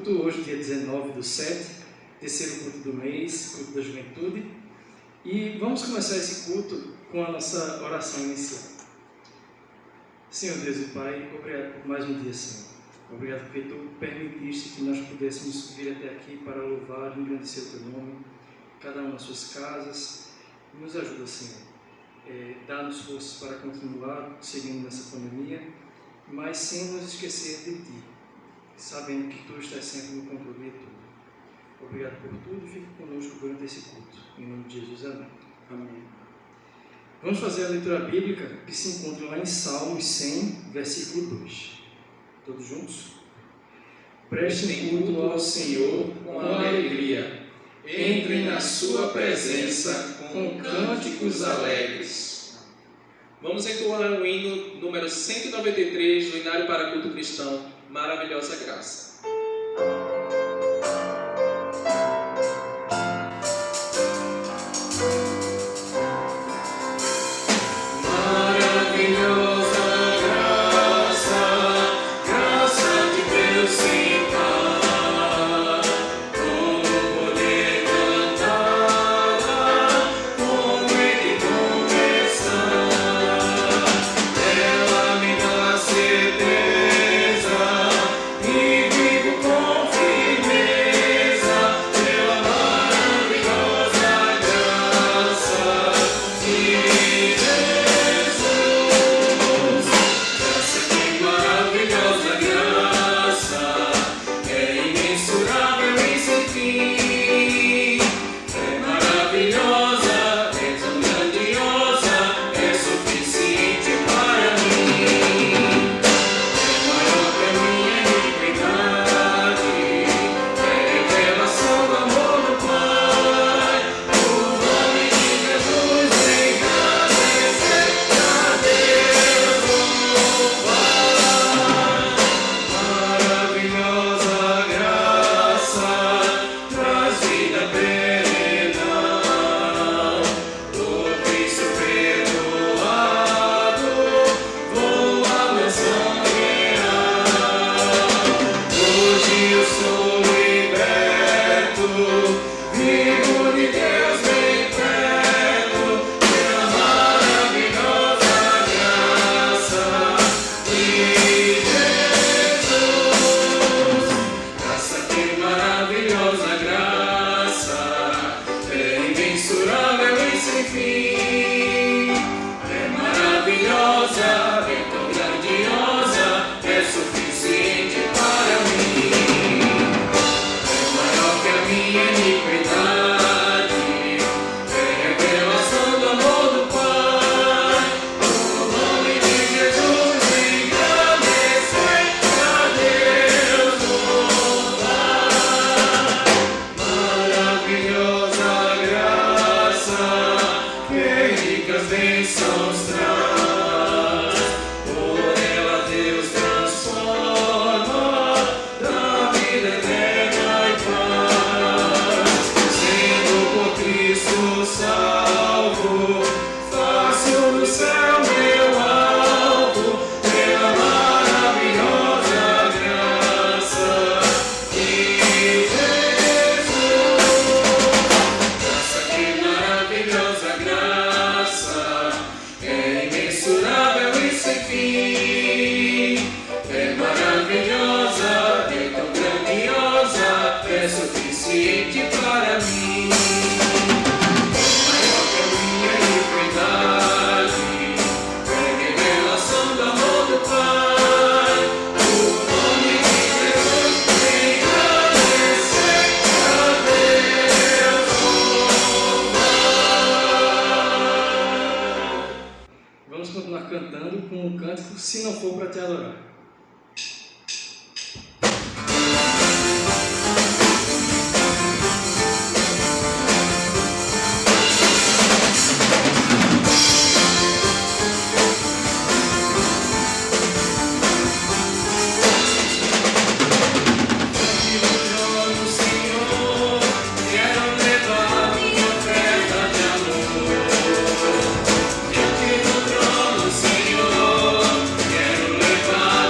culto, hoje dia 19/7, terceiro culto do mês, culto da juventude. E vamos começar esse culto com a nossa oração inicial. Senhor Deus e Pai, obrigado por mais um dia, Senhor. Obrigado porque Tu permitiste que nós pudéssemos vir até aqui para louvar e engrandecer o Teu nome, cada um nas suas casas. Nos ajuda, Senhor. Dá-nos forças para continuar seguindo nessa pandemia, mas sem nos esquecer de Ti, sabendo que Tu estás sempre no controle de tudo. Obrigado por tudo e fique conosco durante esse culto. Em nome de Jesus, amém. Amém. Vamos fazer a leitura bíblica que se encontra lá em Salmos 100, versículo 2. Todos juntos? Prestem culto ao Senhor com alegria. Entrem na sua presença com cânticos alegres. Vamos entoar o hino número 193 do Inário para Culto Cristão, Maravilhosa Graça. Se não for para te adorar. Quero levar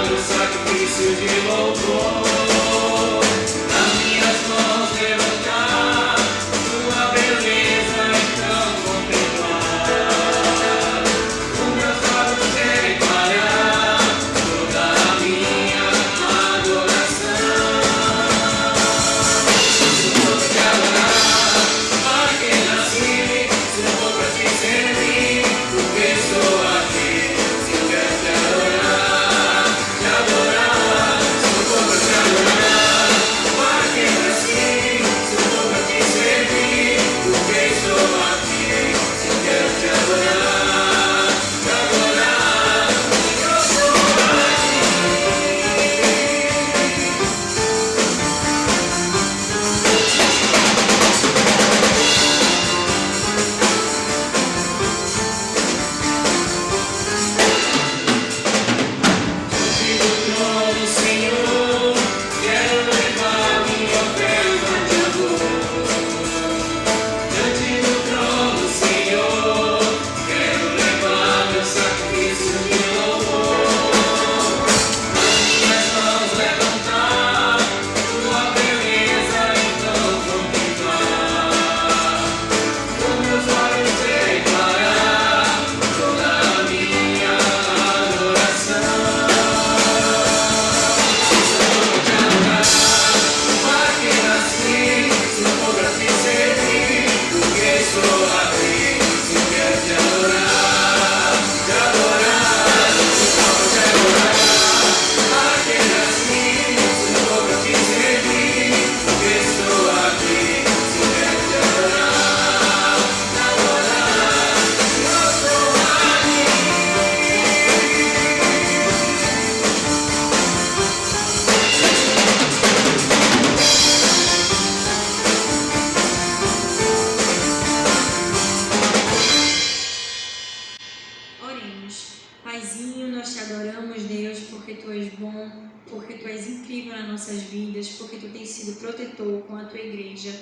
Paizinho, nós te adoramos, Deus, porque Tu és bom, porque Tu és incrível nas nossas vidas, porque Tu tens sido protetor com a Tua igreja,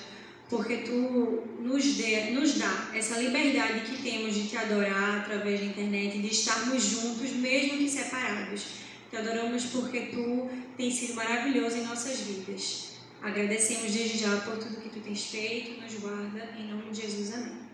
porque Tu nos dá essa liberdade que temos de Te adorar através da internet, de estarmos juntos, mesmo que separados. Te adoramos porque Tu tens sido maravilhoso em nossas vidas. Agradecemos desde já por tudo que Tu tens feito, nos guarda, em nome de Jesus, amém.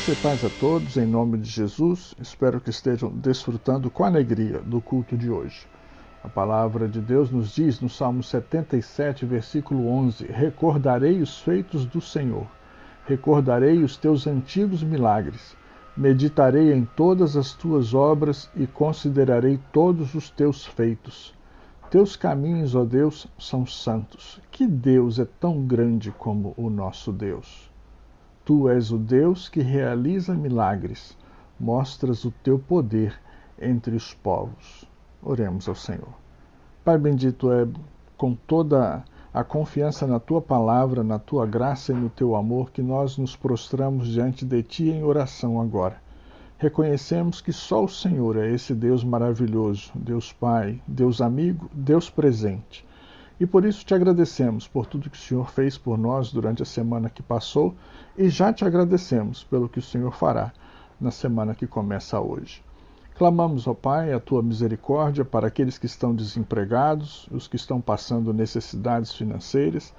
Graça e paz a todos, em nome de Jesus. Espero que estejam desfrutando com alegria do culto de hoje. A palavra de Deus nos diz no Salmo 77, versículo 11: Recordarei os feitos do Senhor, recordarei os teus antigos milagres, meditarei em todas as tuas obras e considerarei todos os teus feitos. Teus caminhos, ó Deus, são santos. Que Deus é tão grande como o nosso Deus? Tu és o Deus que realiza milagres, mostras o teu poder entre os povos. Oremos ao Senhor. Pai bendito, é com toda a confiança na tua palavra, na tua graça e no teu amor que nós nos prostramos diante de ti em oração agora. Reconhecemos que só o Senhor é esse Deus maravilhoso, Deus Pai, Deus amigo, Deus presente. E por isso te agradecemos por tudo que o Senhor fez por nós durante a semana que passou e já te agradecemos pelo que o Senhor fará na semana que começa hoje. Clamamos, ó Pai, a tua misericórdia para aqueles que estão desempregados, os que estão passando necessidades financeiras,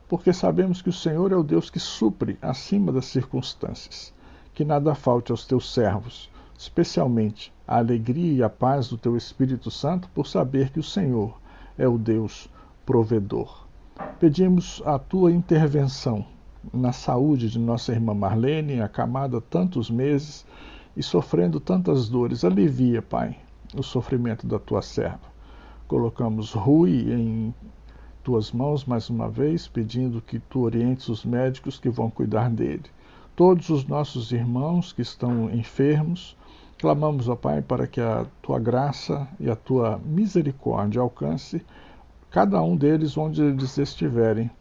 porque sabemos que o Senhor é o Deus que supre acima das circunstâncias. Que nada falte aos teus servos, especialmente a alegria e a paz do teu Espírito Santo, por saber que o Senhor é o Deus provedor. Pedimos a tua intervenção na saúde de nossa irmã Marlene, acamada há tantos meses e sofrendo tantas dores. Alivia, Pai, o sofrimento da tua serva. Colocamos Rui em tuas mãos mais uma vez, pedindo que tu orientes os médicos que vão cuidar dele. Todos os nossos irmãos que estão enfermos, clamamos, ó Pai, para que a tua graça e a tua misericórdia alcance cada um deles onde eles estiverem,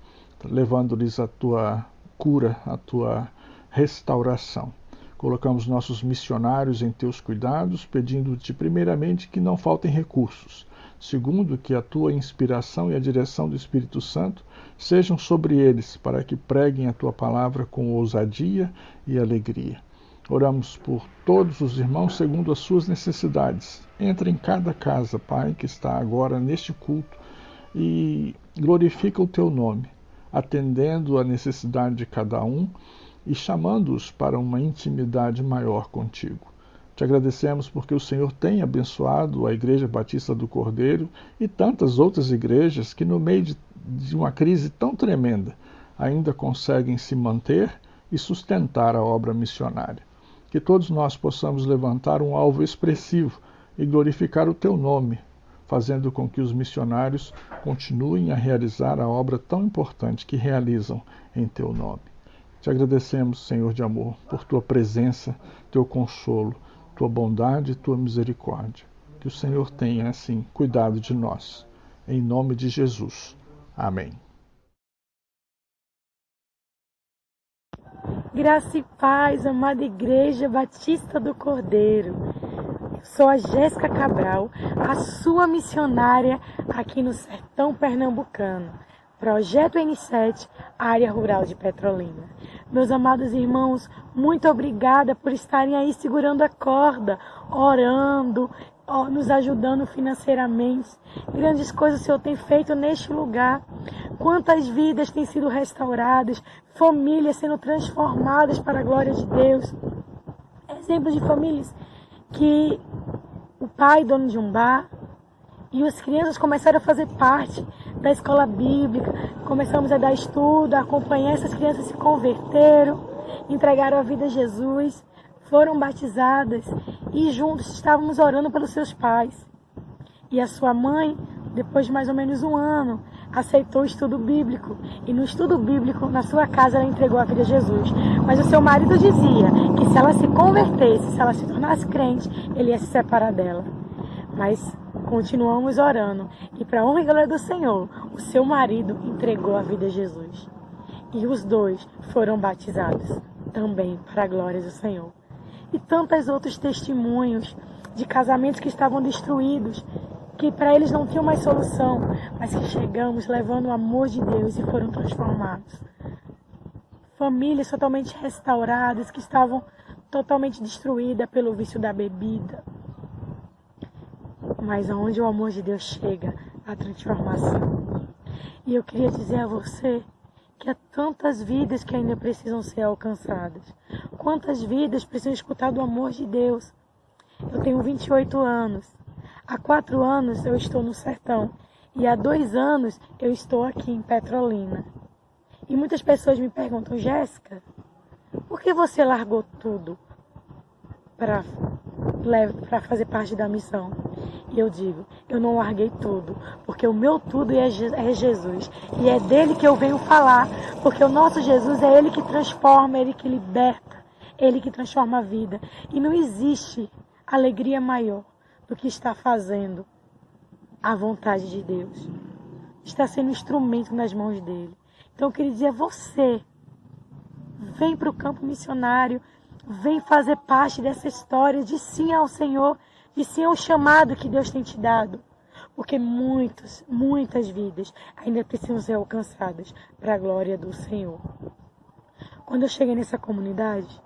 levando-lhes a tua cura, a tua restauração. Colocamos nossos missionários em teus cuidados, pedindo-te primeiramente que não faltem recursos. Segundo, que a tua inspiração e a direção do Espírito Santo sejam sobre eles, para que preguem a tua palavra com ousadia e alegria. Oramos por todos os irmãos segundo as suas necessidades. Entra em cada casa, Pai, que está agora neste culto e glorifica o teu nome, atendendo a necessidade de cada um e chamando-os para uma intimidade maior contigo. Te agradecemos porque o Senhor tem abençoado a Igreja Batista do Cordeiro e tantas outras igrejas que no meio de uma crise tão tremenda ainda conseguem se manter e sustentar a obra missionária. Que todos nós possamos levantar um alvo expressivo e glorificar o teu nome, fazendo com que os missionários continuem a realizar a obra tão importante que realizam em teu nome. Te agradecemos, Senhor de amor, por tua presença, teu consolo, tua bondade e tua misericórdia. Que o Senhor tenha, assim, cuidado de nós. Em nome de Jesus. Amém. Graça e paz, amada Igreja Batista do Cordeiro. Eu sou a Jéssica Cabral, a sua missionária aqui no sertão pernambucano. Projeto N7, área rural de Petrolina. Meus amados irmãos, muito obrigada por estarem aí segurando a corda, orando, nos ajudando financeiramente. Grandes coisas o Senhor tem feito neste lugar. Quantas vidas têm sido restauradas, famílias sendo transformadas para a glória de Deus. Exemplos de famílias que o pai, dono de um bar, e as crianças começaram a fazer parte da escola bíblica, começamos a dar estudo, a acompanhar, essas crianças se converteram, entregaram a vida a Jesus, foram batizadas e juntos estávamos orando pelos seus pais. E a sua mãe, depois de mais ou menos um ano, aceitou o estudo bíblico. E no estudo bíblico, na sua casa, ela entregou a vida a Jesus. Mas o seu marido dizia que se ela se convertesse, se ela se tornasse crente, ele ia se separar dela. Mas continuamos orando. E para a honra e glória do Senhor, o seu marido entregou a vida a Jesus. E os dois foram batizados também para a glória do Senhor. E tantos outros testemunhos de casamentos que estavam destruídos, que para eles não tinham mais solução, mas que chegamos levando o amor de Deus e foram transformados. Famílias totalmente restauradas, que estavam totalmente destruídas pelo vício da bebida. Mas aonde o amor de Deus chega, a transformação. E eu queria dizer a você que há tantas vidas que ainda precisam ser alcançadas. Quantas vidas precisam escutar do amor de Deus. Eu tenho 28 anos. Há 4 anos eu estou no sertão. E há 2 anos eu estou aqui em Petrolina. E muitas pessoas me perguntam, Jéssica, por que você largou tudo para fazer parte da missão? E eu digo, eu não larguei tudo, porque o meu tudo é Jesus. E é dele que eu venho falar, porque o nosso Jesus é ele que transforma, ele que liberta, Ele que transforma a vida. E não existe alegria maior do que estar fazendo a vontade de Deus. Está sendo instrumento nas mãos dele. Então eu queria dizer a você, vem para o campo missionário, vem fazer parte dessa história de sim ao Senhor, de sim ao chamado que Deus tem te dado. Porque muitas vidas ainda precisam ser alcançadas para a glória do Senhor. Quando eu cheguei nessa comunidade,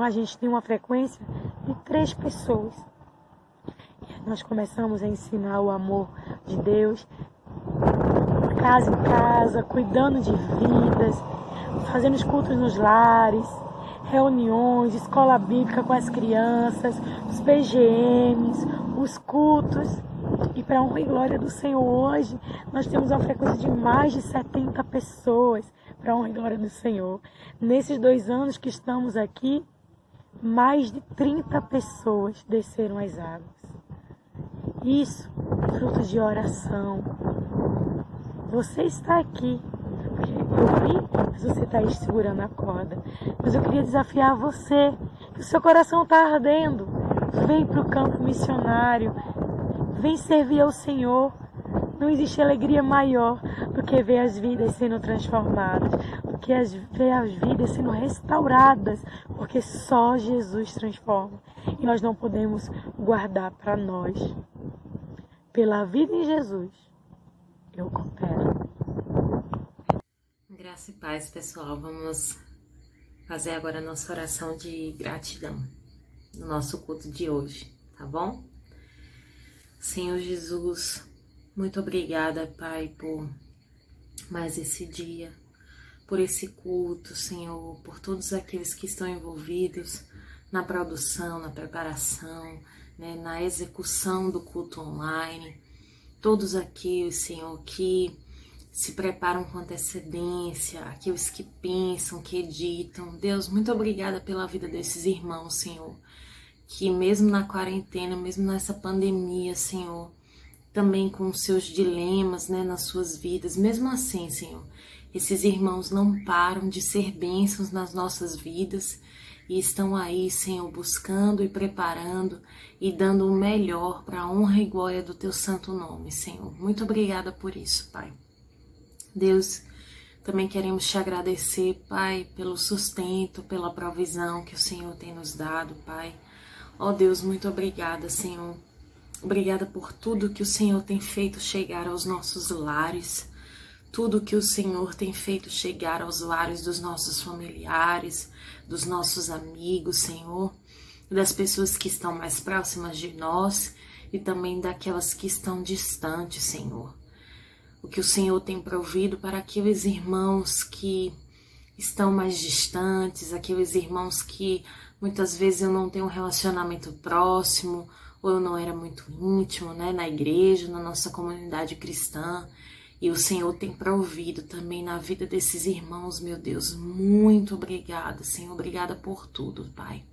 a gente tem uma frequência de 3 pessoas. E nós começamos a ensinar o amor de Deus, casa em casa, cuidando de vidas, fazendo os cultos nos lares, reuniões, escola bíblica com as crianças, os PGMs, os cultos. E para a honra e glória do Senhor, hoje nós temos uma frequência de mais de 70 pessoas para a honra e glória do Senhor. Nesses 2 anos que estamos aqui, mais de 30 pessoas desceram as águas. Isso é fruto de oração. Você está aqui, porque eu vi, mas você está aí segurando a corda. Mas eu queria desafiar você, que o seu coração está ardendo. Vem para o campo missionário, vem servir ao Senhor. Não existe alegria maior do que ver as vidas sendo transformadas, do que ver as vidas sendo restauradas, porque só Jesus transforma. E nós não podemos guardar para nós. Pela vida em Jesus, eu coopero. Graça e paz, pessoal. Vamos fazer agora a nossa oração de gratidão no nosso culto de hoje, tá bom? Senhor Jesus, muito obrigada, Pai, por mais esse dia, por esse culto, Senhor, por todos aqueles que estão envolvidos na produção, na preparação, né, na execução do culto online, todos aqueles, Senhor, que se preparam com antecedência, aqueles que pensam, que editam. Deus, muito obrigada pela vida desses irmãos, Senhor, que mesmo na quarentena, mesmo nessa pandemia, Senhor, também com os seus dilemas, né, nas suas vidas, mesmo assim, Senhor, esses irmãos não param de ser bênçãos nas nossas vidas e estão aí, Senhor, buscando e preparando e dando o melhor para a honra e glória do Teu santo nome, Senhor. Muito obrigada por isso, Pai. Deus, também queremos te agradecer, Pai, pelo sustento, pela provisão que o Senhor tem nos dado, Pai. Ó Deus, muito obrigada, Senhor. Obrigada por tudo que o Senhor tem feito chegar aos nossos lares, tudo que o Senhor tem feito chegar aos lares dos nossos familiares, dos nossos amigos, Senhor, das pessoas que estão mais próximas de nós e também daquelas que estão distantes, Senhor. O que o Senhor tem provido para aqueles irmãos que estão mais distantes, aqueles irmãos que muitas vezes eu não tenho um relacionamento próximo, ou eu não era muito íntimo, né, na igreja, na nossa comunidade cristã, e o Senhor tem provido também na vida desses irmãos, meu Deus. Muito obrigada, Senhor, obrigada por tudo, Pai.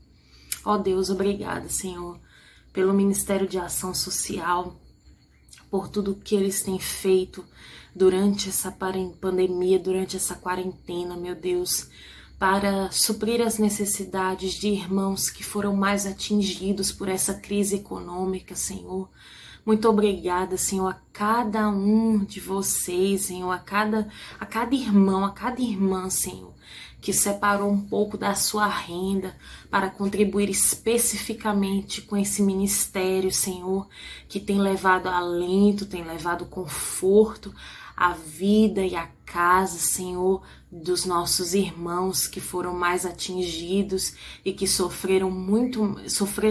Ó Deus, obrigada, Senhor, pelo Ministério de Ação Social, por tudo que eles têm feito durante essa pandemia, durante essa quarentena, meu Deus, para suprir as necessidades de irmãos que foram mais atingidos por essa crise econômica, Senhor. Muito obrigada, Senhor, a cada um de vocês, Senhor, a cada irmão, a cada irmã, Senhor, que separou um pouco da sua renda para contribuir especificamente com esse ministério, Senhor, que tem levado alento, tem levado conforto à vida e à casa, Senhor, dos nossos irmãos que foram mais atingidos e que sofreram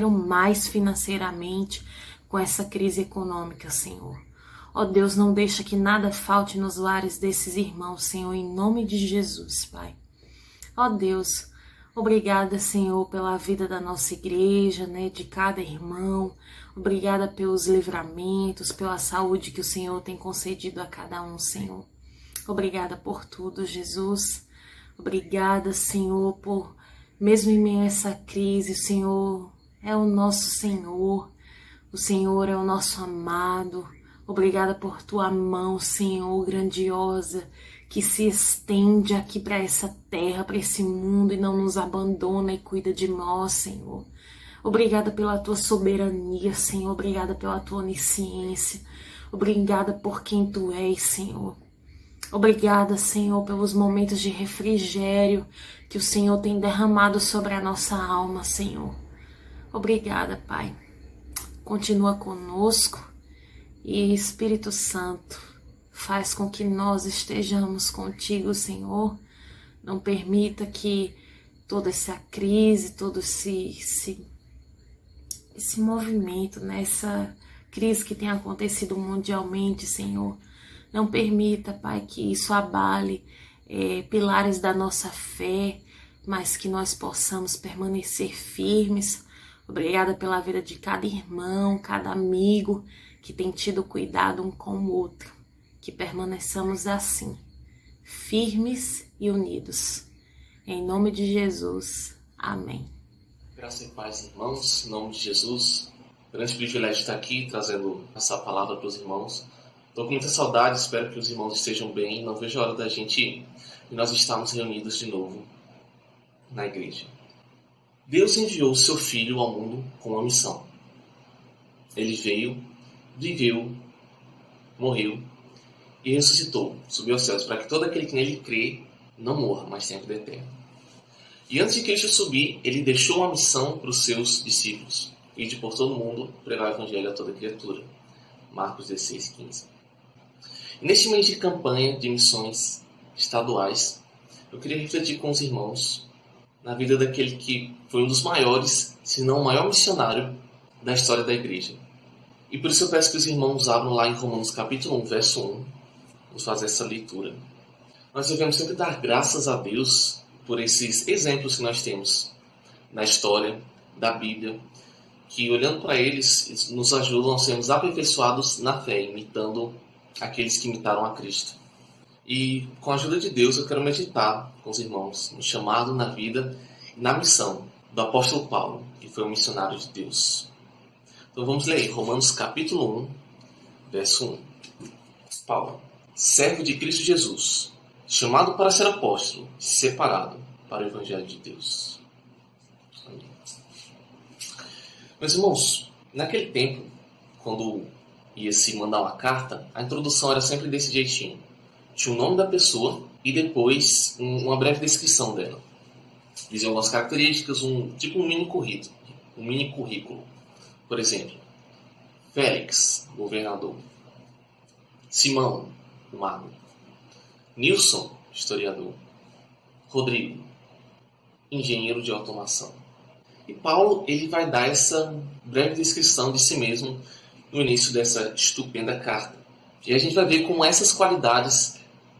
mais financeiramente com essa crise econômica, Senhor. Ó Deus, não deixa que nada falte nos lares desses irmãos, Senhor, em nome de Jesus, Pai. Ó Deus, obrigada, Senhor, pela vida da nossa igreja, né, de cada irmão. Obrigada pelos livramentos, pela saúde que o Senhor tem concedido a cada um, Senhor. Obrigada por tudo, Jesus. Obrigada, Senhor, por, mesmo em meio a essa crise, o Senhor é o nosso Senhor. O Senhor é o nosso amado. Obrigada por tua mão, Senhor, grandiosa, que se estende aqui para essa terra, para esse mundo e não nos abandona e cuida de nós, Senhor. Obrigada pela tua soberania, Senhor. Obrigada pela tua onisciência. Obrigada por quem tu és, Senhor. Obrigada, Senhor, pelos momentos de refrigério que o Senhor tem derramado sobre a nossa alma, Senhor. Obrigada, Pai. Continua conosco e Espírito Santo, faz com que nós estejamos contigo, Senhor. Não permita que toda essa crise, todo esse movimento, né, essa crise que tem acontecido mundialmente, Senhor, não permita, Pai, que isso abale pilares da nossa fé, mas que nós possamos permanecer firmes. Obrigada pela vida de cada irmão, cada amigo que tem tido cuidado um com o outro. Que permaneçamos assim, firmes e unidos. Em nome de Jesus. Amém. Graça e paz, irmãos. Em nome de Jesus. Grande privilégio estar aqui trazendo essa palavra para os irmãos. Estou com muita saudade, espero que os irmãos estejam bem. Não vejo a hora da gente ir e nós estarmos reunidos de novo na igreja. Deus enviou o seu Filho ao mundo com uma missão. Ele veio, viveu, morreu e ressuscitou, subiu aos céus, para que todo aquele que nele crê não morra, mas tenha vida eterna. E antes de Cristo subir, ele deixou uma missão para os seus discípulos: ide por todo mundo, pregar o evangelho a toda criatura. Marcos 16, 15. E neste mês de campanha de missões estaduais, eu queria refletir com os irmãos na vida daquele que foi um dos maiores, se não o maior missionário da história da igreja. E por isso eu peço que os irmãos abram lá em Romanos capítulo 1, verso 1. Vamos fazer essa leitura. Nós devemos sempre dar graças a Deus por esses exemplos que nós temos na história da Bíblia, que olhando para eles nos ajudam a sermos aperfeiçoados na fé, imitando aqueles que imitaram a Cristo. E com a ajuda de Deus eu quero meditar com os irmãos no chamado, na vida e na missão do apóstolo Paulo, que foi um missionário de Deus. Então vamos ler Romanos capítulo 1, verso 1. Paulo, servo de Cristo Jesus, chamado para ser apóstolo, separado para o evangelho de Deus. Amém. Meus irmãos, naquele tempo, quando ia se mandar uma carta, a introdução era sempre desse jeitinho. Tinha o nome da pessoa e depois uma breve descrição dela. Dizia algumas características, tipo um mini currículo. Por exemplo, Félix, governador. Simão, mago. Nilson, historiador. Rodrigo, engenheiro de automação. E Paulo ele vai dar essa breve descrição de si mesmo no início dessa estupenda carta. E a gente vai ver como essas qualidades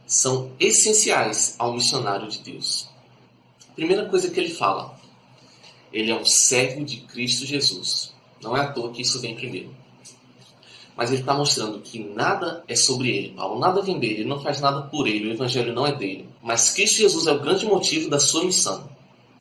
são essenciais ao missionário de Deus. Primeira coisa que ele fala, ele é um servo de Cristo Jesus. Não é à toa que isso vem primeiro. Mas ele está mostrando que nada é sobre ele. Paulo nada vem dele, ele não faz nada por ele, o evangelho não é dele. Mas Cristo Jesus é o grande motivo da sua missão.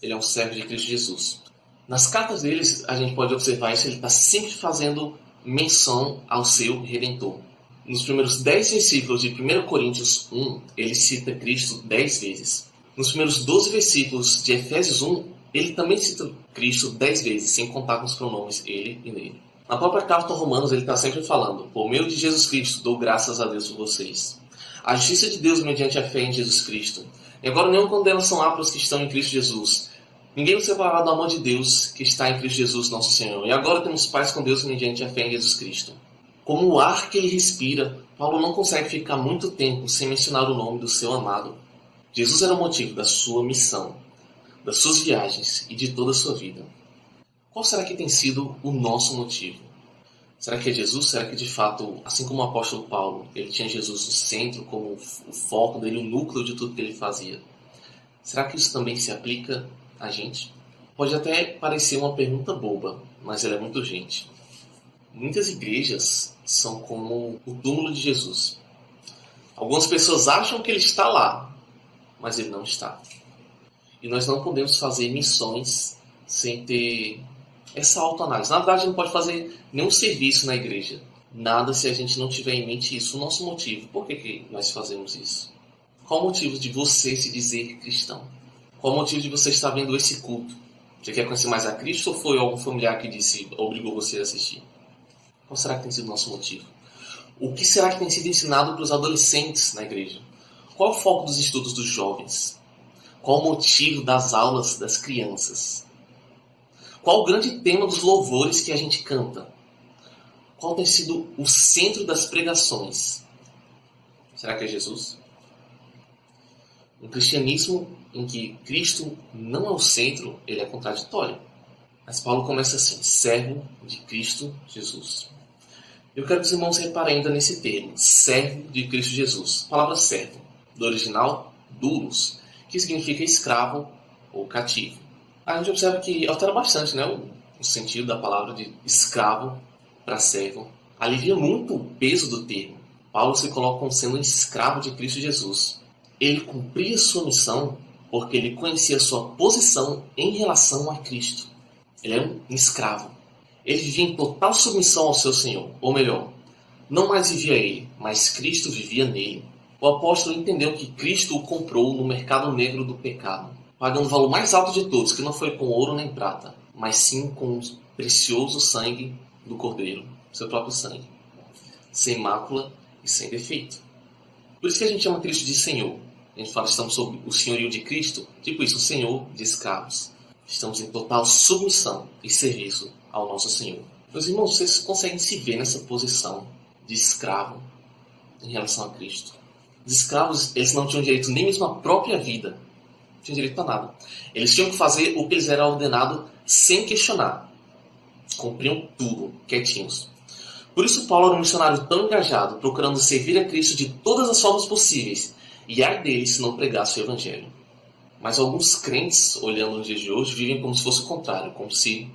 Ele é um servo de Cristo Jesus. Nas cartas deles, a gente pode observar isso, ele está sempre fazendo menção ao seu Redentor. Nos primeiros 10 versículos de 1 Coríntios 1, ele cita Cristo 10 vezes. Nos primeiros 12 versículos de Efésios 1, ele também cita Cristo 10 vezes, sem contar com os pronomes ele e nele. Na própria carta aos Romanos, ele está sempre falando: por meio de Jesus Cristo, dou graças a Deus por vocês. A justiça de Deus mediante a fé em Jesus Cristo. E agora nenhuma condenação há para os que estão em Cristo Jesus. Ninguém nos separará do amor de Deus que está em Cristo Jesus, nosso Senhor. E agora temos paz com Deus mediante a fé em Jesus Cristo. Como o ar que ele respira, Paulo não consegue ficar muito tempo sem mencionar o nome do seu amado. Jesus era o motivo da sua missão, das suas viagens e de toda a sua vida. Qual será que tem sido o nosso motivo? Será que é Jesus? Será que de fato, assim como o apóstolo Paulo, ele tinha Jesus no centro como o foco dele, o núcleo de tudo que ele fazia? Será que isso também se aplica a gente? Pode até parecer uma pergunta boba, mas ela é muito urgente. Muitas igrejas são como o túmulo de Jesus. Algumas pessoas acham que ele está lá, mas ele não está. E nós não podemos fazer missões sem ter essa autoanálise. Na verdade, não pode fazer nenhum serviço na igreja. Nada se a gente não tiver em mente isso, o nosso motivo. Por que nós fazemos isso? Qual o motivo de você se dizer cristão? Qual o motivo de você estar vendo esse culto? Você quer conhecer mais a Cristo ou foi algum familiar que obrigou você a assistir? Qual será que tem sido o nosso motivo? O que será que tem sido ensinado para os adolescentes na igreja? Qual é o foco dos estudos dos jovens? Qual o motivo das aulas das crianças? Qual o grande tema dos louvores que a gente canta? Qual tem sido o centro das pregações? Será que é Jesus? Um cristianismo em que Cristo não é o centro, ele é contraditório. Mas Paulo começa assim, servo de Cristo Jesus. Eu quero que os irmãos reparem ainda nesse termo, servo de Cristo Jesus. A palavra servo, do original, doulos, que significa escravo ou cativo. A gente observa que altera bastante, né, o sentido da palavra de escravo para servo. Alivia muito o peso do termo. Paulo se coloca como sendo um escravo de Cristo Jesus. Ele cumpria sua missão porque ele conhecia sua posição em relação a Cristo. Ele era um escravo. Ele vivia em total submissão ao seu Senhor. Ou melhor, não mais vivia ele, mas Cristo vivia nele. O apóstolo entendeu que Cristo o comprou no mercado negro do pecado, pagando o valor mais alto de todos, que não foi com ouro nem prata, mas sim com o precioso sangue do Cordeiro, seu próprio sangue, sem mácula e sem defeito. Por isso que a gente chama Cristo de Senhor. A gente fala que estamos sob o senhorio de Cristo, tipo isso, o Senhor de escravos. Estamos em total submissão e serviço ao nosso Senhor. Meus irmãos, vocês conseguem se ver nessa posição de escravo em relação a Cristo? Os escravos, eles não tinham direito nem mesmo à própria vida. Não tinham direito a nada. Eles tinham que fazer o que eles eram ordenados sem questionar. Cumpriam tudo, quietinhos. Por isso Paulo era um missionário tão engajado, procurando servir a Cristo de todas as formas possíveis. E ai deles se não pregasse o Evangelho. Mas alguns crentes, olhando nos dias de hoje, vivem como se fosse o contrário, como se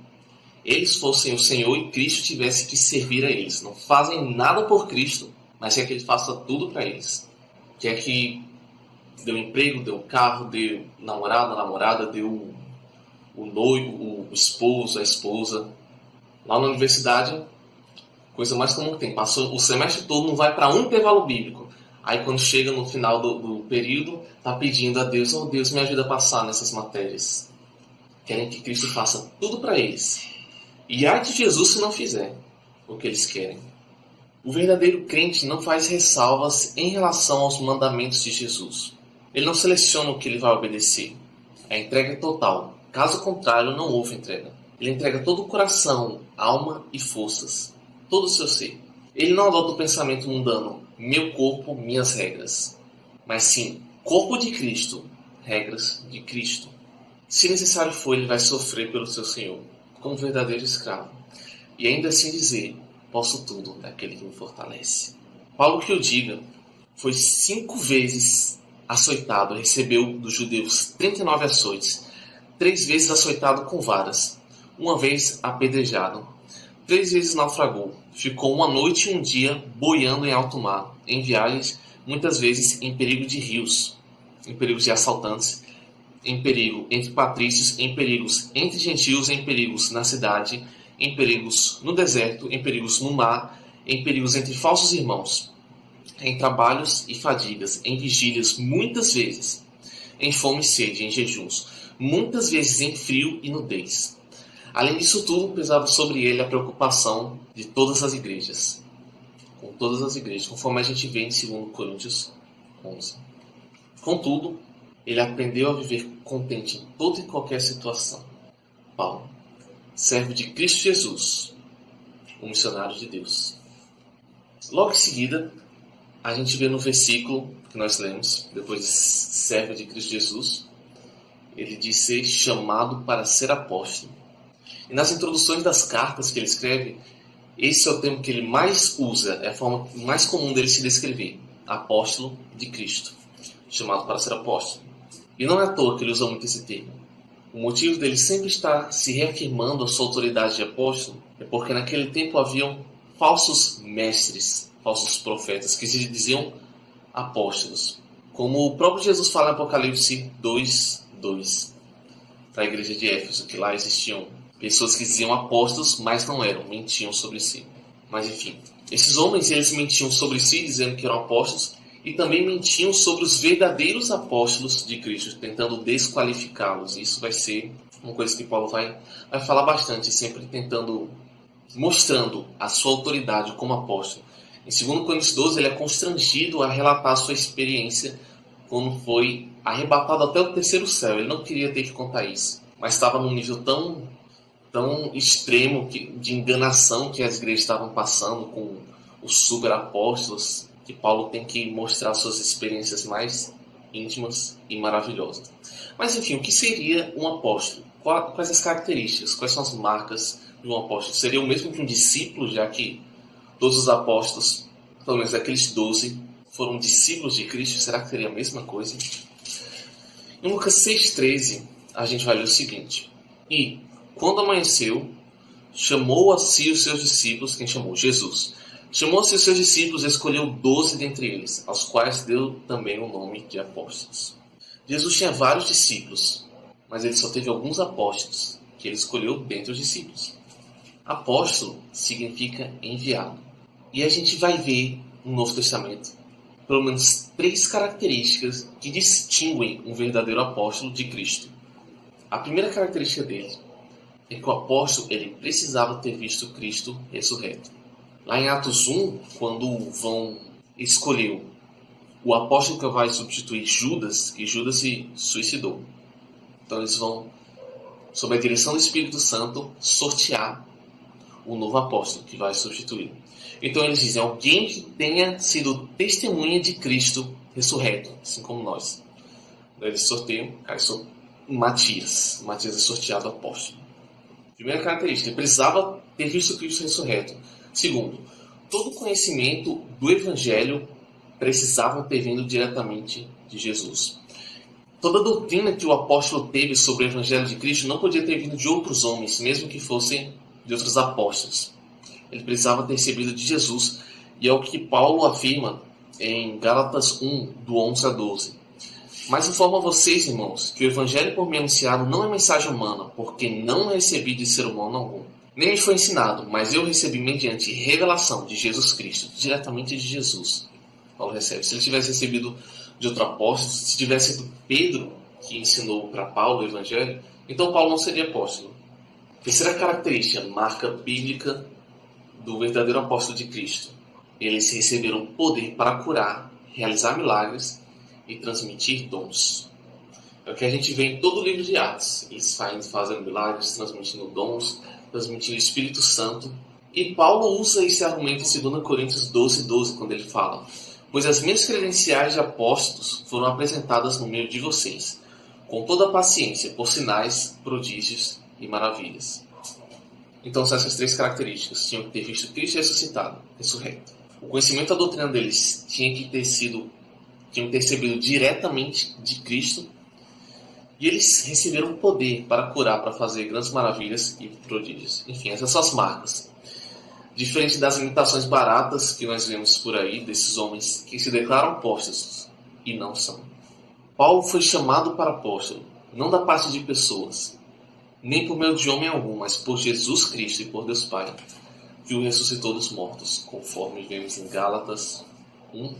eles fossem o Senhor e Cristo tivesse que servir a eles. Não fazem nada por Cristo, mas quer que ele faça tudo para eles. Quer que dê um emprego, dê um carro, dê namorada, dê o noivo, o esposo, a esposa. Lá na universidade, coisa mais comum que tem. Passou o semestre todo, não vai para um intervalo bíblico. Aí quando chega no final do período, está pedindo a Deus, oh Deus, me ajuda a passar nessas matérias. Querem que Cristo faça tudo para eles. E ai de Jesus se não fizer o que eles querem. O verdadeiro crente não faz ressalvas em relação aos mandamentos de Jesus. Ele não seleciona o que ele vai obedecer. A entrega é total. Caso contrário, não houve entrega. Ele entrega todo o coração, alma e forças. Todo o seu ser. Ele não adota o pensamento mundano, meu corpo, minhas regras. Mas sim, corpo de Cristo, regras de Cristo. Se necessário for, ele vai sofrer pelo seu Senhor, como verdadeiro escravo. E ainda assim dizer, posso tudo naquele que me fortalece. Paulo que eu diga, foi 5 vezes açoitado, recebeu dos judeus 39 açoites, 3 vezes açoitado com varas, 1 vez apedrejado, 3 vezes naufragou, ficou 1 noite e 1 dia boiando em alto mar, em viagens, muitas vezes em perigo de rios, em perigos de assaltantes, em perigo entre patrícios, em perigos entre gentios, em perigos na cidade, em perigos no deserto, em perigos no mar, em perigos entre falsos irmãos, em trabalhos e fadigas, em vigílias muitas vezes, em fome e sede, em jejuns, muitas vezes em frio e nudez. Além disso tudo, pesava sobre ele a preocupação de todas as igrejas. Com todas as igrejas, conforme a gente vê em 2 Coríntios 11. Contudo, ele aprendeu a viver contente em toda e qualquer situação. Paulo, servo de Cristo Jesus, um missionário de Deus. Logo em seguida, a gente vê no versículo que nós lemos, depois de servo de Cristo Jesus, ele diz ser chamado para ser apóstolo. E nas introduções das cartas que ele escreve, esse é o termo que ele mais usa, é a forma mais comum dele se descrever. Apóstolo de Cristo, chamado para ser apóstolo. E não é à toa que ele usa muito esse termo. O motivo dele sempre estar se reafirmando a sua autoridade de apóstolo é porque naquele tempo haviam falsos mestres, falsos profetas, que se diziam apóstolos. Como o próprio Jesus fala em Apocalipse 2:2, para a igreja de Éfeso, que lá existiam pessoas que diziam apóstolos, mas não eram, mentiam sobre si. Mas enfim, esses homens eles mentiam sobre si, dizendo que eram apóstolos, e também mentiam sobre os verdadeiros apóstolos de Cristo, tentando desqualificá-los. Isso vai ser uma coisa que Paulo vai falar bastante, sempre tentando, mostrando a sua autoridade como apóstolo. Em 2 Coríntios 12, ele é constrangido a relatar a sua experiência quando foi arrebatado até o terceiro céu. Ele não queria ter que contar isso, mas estava num nível tão extremo de enganação que as igrejas estavam passando com os superapóstolos, que Paulo tem que mostrar suas experiências mais íntimas e maravilhosas. Mas enfim, o que seria um apóstolo? Quais as características? Quais são as marcas de um apóstolo? Seria o mesmo que um discípulo, já que todos os apóstolos, pelo menos aqueles 12, foram discípulos de Cristo? Será que seria a mesma coisa? Em Lucas 6,13, a gente vai ler o seguinte: E, quando amanheceu, chamou a si os seus discípulos. Quem chamou? Jesus. Chamou a si os seus discípulos e escolheu 12 dentre eles, aos quais deu também o nome de apóstolos. Jesus tinha vários discípulos, mas ele só teve alguns apóstolos, que ele escolheu dentre os discípulos. Apóstolo significa enviado. E a gente vai ver no Novo Testamento pelo menos 3 características que distinguem um verdadeiro apóstolo de Cristo. A primeira característica dele é que o apóstolo ele precisava ter visto Cristo ressurreto. Lá em Atos 1, quando vão escolher o apóstolo que vai substituir Judas, que Judas se suicidou. Então eles vão, sob a direção do Espírito Santo, sortear o novo apóstolo que vai substituir. Então eles dizem, alguém que tenha sido testemunha de Cristo ressurreto, assim como nós. Daí eles sorteiam, cai sobre Matias. Matias é sorteado apóstolo. Primeira característica, ele precisava ter visto Cristo ressurreto. Segundo, todo conhecimento do Evangelho precisava ter vindo diretamente de Jesus. Toda a doutrina que o apóstolo teve sobre o Evangelho de Cristo não podia ter vindo de outros homens, mesmo que fossem de outros apóstolos. Ele precisava ter recebido de Jesus, e é o que Paulo afirma em Gálatas 1, do 11 a 12. Mas informo a vocês, irmãos, que o Evangelho por mim anunciado não é mensagem humana, porque não recebi de ser humano algum. Nem me foi ensinado, mas eu recebi mediante revelação de Jesus Cristo, diretamente de Jesus. Paulo recebe. Se ele tivesse recebido de outro apóstolo, se tivesse sido Pedro que ensinou para Paulo o Evangelho, então Paulo não seria apóstolo. Terceira característica, marca bíblica do verdadeiro apóstolo de Cristo. Eles receberam poder para curar, realizar milagres e transmitir dons. É o que a gente vê em todo o livro de Atos. Eles fazendo milagres, transmitindo dons, transmitindo o Espírito Santo. E Paulo usa esse argumento em 2 Coríntios 12, quando ele fala: pois as minhas credenciais de apóstolos foram apresentadas no meio de vocês, com toda a paciência, por sinais, prodígios e maravilhas. Então são essas 3 características. Tinham que ter visto Cristo ressuscitado, ressurreto. O conhecimento da doutrina deles tinham que ter recebido diretamente de Cristo. E eles receberam poder para curar, para fazer grandes maravilhas e prodígios. Enfim, essas são as marcas. Diferente das imitações baratas que nós vemos por aí, desses homens que se declaram apóstolos e não são. Paulo foi chamado para apóstolo, não da parte de pessoas, nem por meio de homem algum, mas por Jesus Cristo e por Deus Pai, que o ressuscitou dos mortos, conforme vemos em Gálatas 1:1.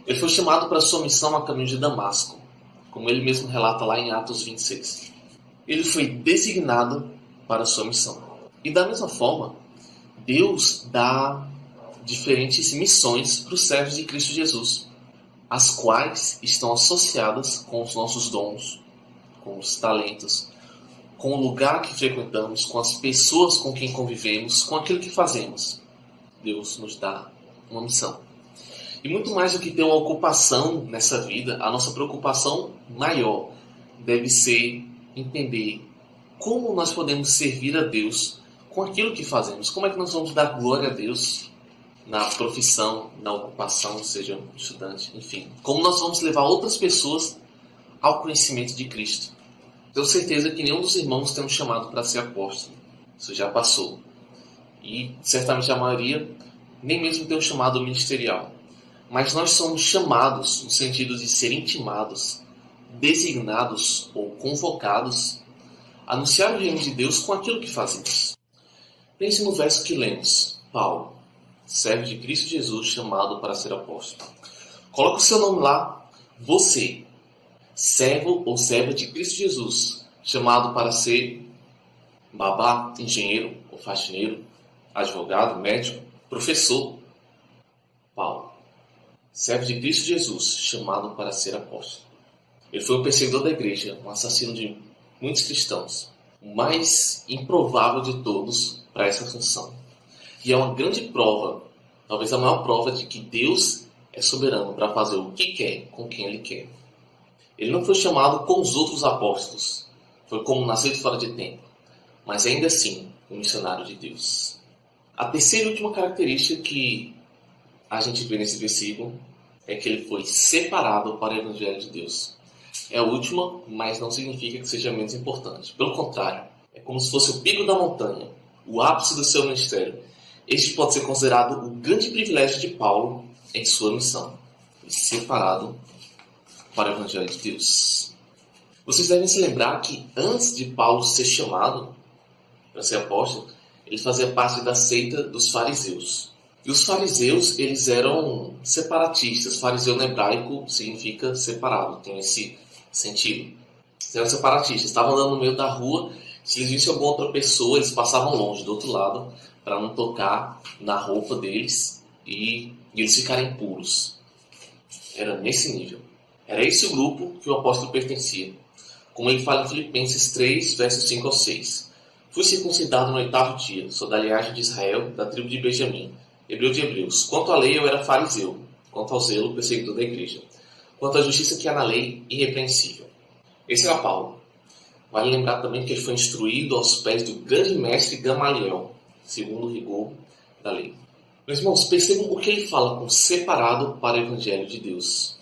Ele foi chamado para sua missão a caminho de Damasco, como ele mesmo relata lá em Atos 26. Ele foi designado para a sua missão. E da mesma forma, Deus dá diferentes missões para os servos de Cristo Jesus, as quais estão associadas com os nossos dons, com os talentos, com o lugar que frequentamos, com as pessoas com quem convivemos, com aquilo que fazemos. Deus nos dá uma missão. E muito mais do que ter uma ocupação nessa vida, a nossa preocupação maior deve ser entender como nós podemos servir a Deus com aquilo que fazemos. Como é que nós vamos dar glória a Deus na profissão, na ocupação, seja um estudante, enfim. Como nós vamos levar outras pessoas ao conhecimento de Cristo. Tenho certeza que nenhum dos irmãos tem um chamado para ser apóstolo. Isso já passou. E certamente a maioria nem mesmo tem um chamado ministerial. Mas nós somos chamados no sentido de ser intimados, designados ou convocados a anunciar o reino de Deus com aquilo que fazemos. Pense no verso que lemos. Paulo, servo de Cristo Jesus, chamado para ser apóstolo. Coloque o seu nome lá, você, servo ou serva de Cristo Jesus, chamado para ser babá, engenheiro ou faxineiro, advogado, médico, professor. Paulo, servo de Cristo Jesus, chamado para ser apóstolo. Ele foi um perseguidor da igreja, um assassino de muitos cristãos, o mais improvável de todos para essa função. E é uma grande prova, talvez a maior prova, de que Deus é soberano para fazer o que quer com quem Ele quer. Ele não foi chamado como os outros apóstolos, foi como nascido fora de tempo, mas ainda assim, um missionário de Deus. A terceira e última característica que a gente vê nesse versículo é que ele foi separado para o Evangelho de Deus. É a última, mas não significa que seja menos importante. Pelo contrário, é como se fosse o pico da montanha, o ápice do seu ministério. Este pode ser considerado o grande privilégio de Paulo em sua missão, separado para o Evangelho de Deus. Vocês devem se lembrar que antes de Paulo ser chamado para ser apóstolo, ele fazia parte da seita dos fariseus. E os fariseus, eles eram separatistas. Fariseu no hebraico significa separado, tem esse sentido. Eles eram separatistas, estavam andando no meio da rua, se eles vissem alguma outra pessoa, eles passavam longe, do outro lado, para não tocar na roupa deles e eles ficarem puros. Era nesse nível. Era esse o grupo que o apóstolo pertencia. Como ele fala em Filipenses 3, versos 5 ao 6. Fui circuncidado no 8º dia, sou da linhagem de Israel, da tribo de Benjamim, hebreu de hebreus. Quanto à lei, eu era fariseu. Quanto ao zelo, perseguidor da igreja. Quanto à justiça que há na lei, irrepreensível. Esse era Paulo. Vale lembrar também que ele foi instruído aos pés do grande mestre Gamaliel, segundo o rigor da lei. Meus irmãos, percebam o que ele fala com separado para o Evangelho de Deus.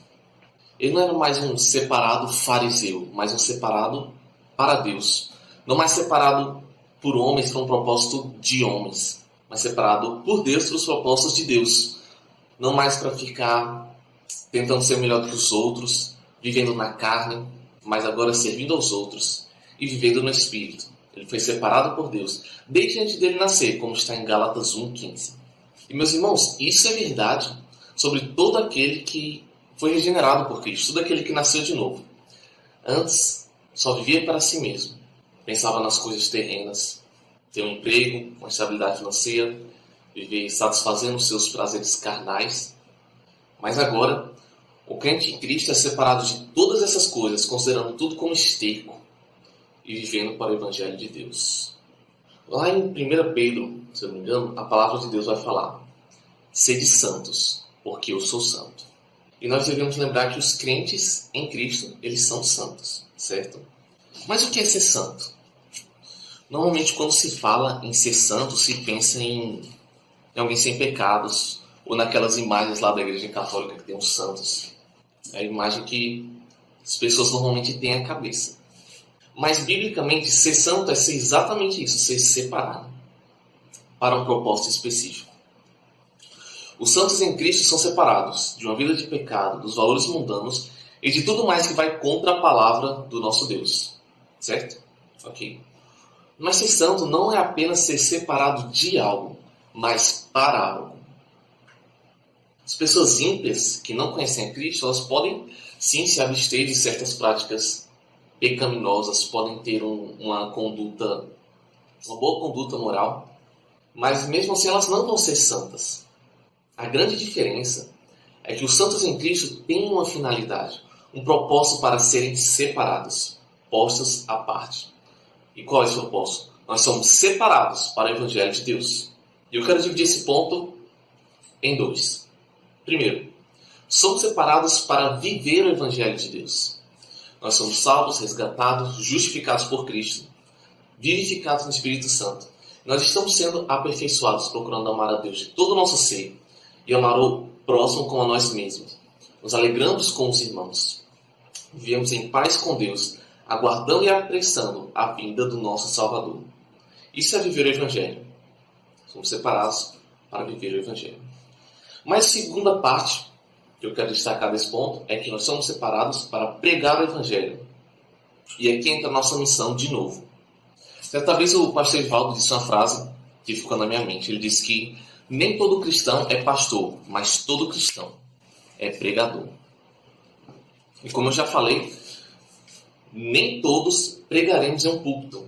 Ele não era mais um separado fariseu, mas um separado para Deus. Não mais separado por homens para um propósito de homens, mas separado por Deus para os propósitos de Deus. Não mais para ficar tentando ser melhor do que os outros, vivendo na carne, mas agora servindo aos outros e vivendo no Espírito. Ele foi separado por Deus desde antes dele nascer, como está em Gálatas 1,15. E meus irmãos, isso é verdade sobre todo aquele que foi regenerado por Cristo, todo aquele que nasceu de novo. Antes, só vivia para si mesmo. Pensava nas coisas terrenas, ter um emprego, uma estabilidade financeira, viver satisfazendo os seus prazeres carnais. Mas agora, o crente em Cristo é separado de todas essas coisas, considerando tudo como esterco e vivendo para o Evangelho de Deus. Lá em 1 Pedro, se eu não me engano, a palavra de Deus vai falar: sede santos, porque eu sou santo. E nós devemos lembrar que os crentes em Cristo, eles são santos, certo? Mas o que é ser santo? Normalmente, quando se fala em ser santo, se pensa em alguém sem pecados, ou naquelas imagens lá da Igreja Católica que tem os santos. É a imagem que as pessoas normalmente têm à cabeça. Mas, biblicamente, ser santo é ser exatamente isso, ser separado para um propósito específico. Os santos em Cristo são separados de uma vida de pecado, dos valores mundanos e de tudo mais que vai contra a palavra do nosso Deus. Certo? Ok. Mas ser santo não é apenas ser separado de algo, mas para algo. As pessoas ímpias que não conhecem a Cristo, elas podem sim se abster de certas práticas pecaminosas, podem ter uma boa conduta moral, mas mesmo assim elas não vão ser santas. A grande diferença é que os santos em Cristo têm uma finalidade, um propósito para serem separados, postos à parte. E qual é esse propósito? Nós somos separados para o Evangelho de Deus. E eu quero dividir esse ponto em dois. Primeiro, somos separados para viver o Evangelho de Deus. Nós somos salvos, resgatados, justificados por Cristo, vivificados no Espírito Santo. Nós estamos sendo aperfeiçoados, procurando amar a Deus de todo o nosso ser e amar o próximo como a nós mesmos. Nos alegramos com os irmãos. Vivemos em paz com Deus, aguardando e apressando a vinda do nosso Salvador. Isso é viver o Evangelho. Somos separados para viver o Evangelho. Mas a segunda parte que eu quero destacar desse ponto é que nós somos separados para pregar o Evangelho. E aqui entra a nossa missão de novo. Certa vez o pastor Evaldo disse uma frase que ficou na minha mente. Ele disse que nem todo cristão é pastor, mas todo cristão é pregador. E como eu já falei, nem todos pregaremos em um púlpito,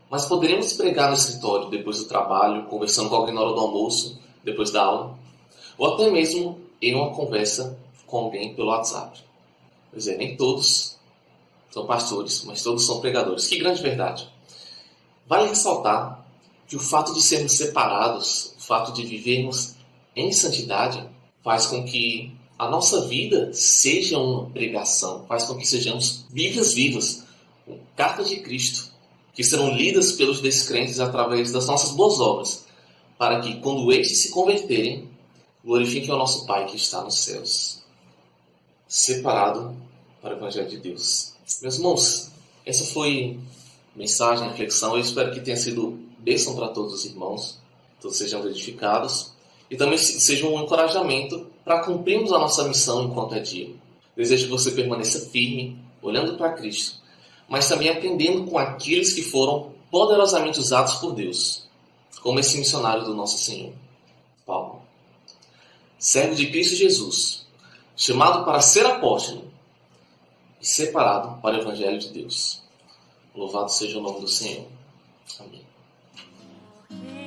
mas poderemos pregar no escritório depois do trabalho, conversando com alguém na hora do almoço, depois da aula, ou até mesmo em uma conversa com alguém pelo WhatsApp. Pois é, nem todos são pastores, mas todos são pregadores. Que grande verdade! Vale ressaltar que o fato de sermos separados, o fato de vivermos em santidade, faz com que a nossa vida seja uma pregação, faz com que sejamos Bíblias vivas, cartas de Cristo, que serão lidas pelos descrentes através das nossas boas obras, para que, quando estes se converterem, glorifiquem o nosso Pai que está nos céus. Separado para o Evangelho de Deus. Meus irmãos, essa foi mensagem, reflexão. Eu espero que tenha sido bênção para todos os irmãos, todos sejam edificados, e também seja um encorajamento para cumprirmos a nossa missão enquanto é dia. Desejo que você permaneça firme, olhando para Cristo, mas também aprendendo com aqueles que foram poderosamente usados por Deus, como esse missionário do nosso Senhor, Paulo. Servo de Cristo Jesus, chamado para ser apóstolo e separado para o Evangelho de Deus. Louvado seja o nome do Senhor. Amém.